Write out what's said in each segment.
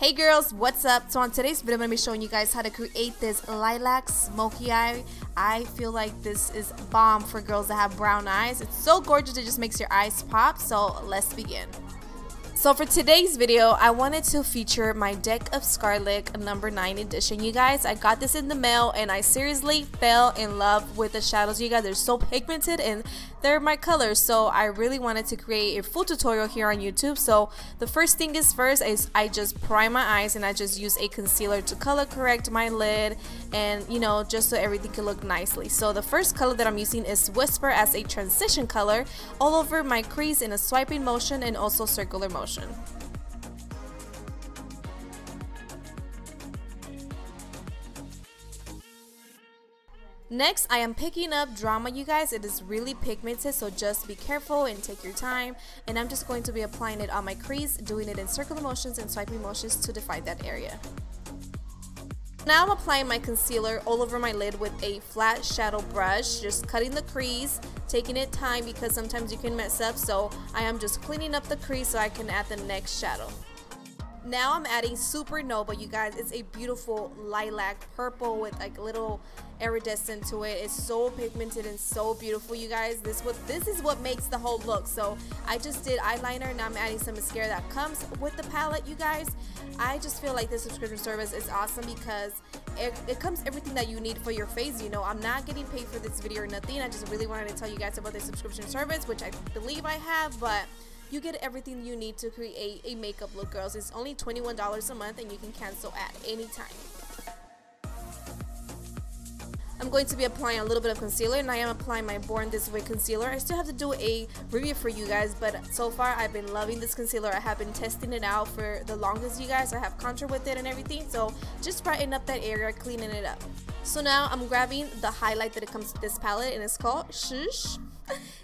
Hey girls, what's up? So on today's video I'm going to be showing you guys how to create this lilac smoky eye. I feel like this is bomb for girls that have brown eyes. It's so gorgeous, it just makes your eyes pop. So let's begin. So for today's video, I wanted to feature my Deck of Scarlet No. 9 edition, you guys. I got this in the mail and I seriously fell in love with the shadows, you guys. They're so pigmented and they're my colors, so I really wanted to create a full tutorial here on YouTube. So the first thing is I just prime my eyes and I just use a concealer to color correct my lid and just so everything can look nicely. So the first color that I'm using is Whisper as a transition color all over my crease in a swiping motion and also circular motion. Next, I am picking up Drama, you guys. It is really pigmented, so just be careful and take your time. And I'm just going to be applying it on my crease, doing it in circular motions and swiping motions to define that area. Now I'm applying my concealer all over my lid with a flat shadow brush, just cutting the crease, taking it time because sometimes you can mess up. So I am just cleaning up the crease so I can add the next shadow. Now I'm adding Supernova, you guys. It's a beautiful lilac purple with like a little iridescent to it. It's so pigmented and so beautiful, you guys. This is what makes the whole look. So I just did eyeliner. Now I'm adding some mascara that comes with the palette, you guys. I just feel like this subscription service is awesome because it comes everything that you need for your face. I'm not getting paid for this video or nothing. I just really wanted to tell you guys about this subscription service, which I believe I have, but you get everything you need to create a makeup look, girls. It's only $21 a month and you can cancel at any time. I'm going to be applying a little bit of concealer, and I am applying my Born This Way concealer. I still have to do a review for you guys, but so far I've been loving this concealer. I have been testing it out for the longest, you guys. I have contour with it and everything, so just brighten up that area, cleaning it up. So now I'm grabbing the highlight that it comes with this palette, and it's called Shush.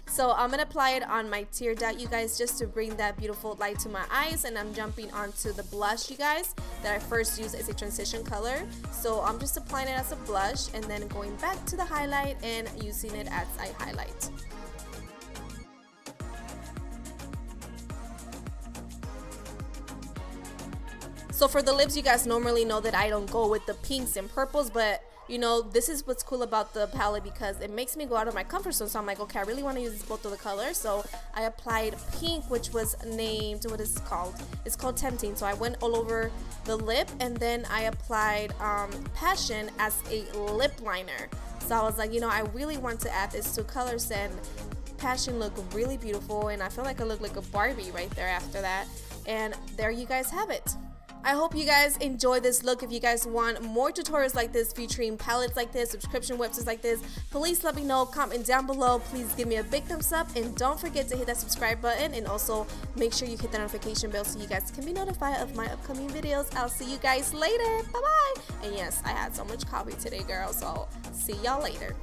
So I'm gonna apply it on my tear dot, you guys, just to bring that beautiful light to my eyes. And I'm jumping onto the blush, you guys, that I first used as a transition color. So I'm just applying it as a blush and then going back to the highlight and using it as a highlight. So for the lips, you guys normally know that I don't go with the pinks and purples, but this is what's cool about the palette because it makes me go out of my comfort zone. So I'm like, okay, I really want to use both of the colors. So I applied pink, which was named, what is it called? It's called Tempting. So I went all over the lip, and then I applied Passion as a lip liner. So I was like, I really want to add these two colors, and Passion looked really beautiful, and I feel like I look like a Barbie right there after that. And there you guys have it. I hope you guys enjoy this look. If you guys want more tutorials like this featuring palettes like this, subscription websites like this, please let me know, comment down below. Please give me a big thumbs up and don't forget to hit that subscribe button, and also make sure you hit the notification bell so you guys can be notified of my upcoming videos. I'll see you guys later. Bye bye. And yes, I had so much coffee today, girl, so see y'all later.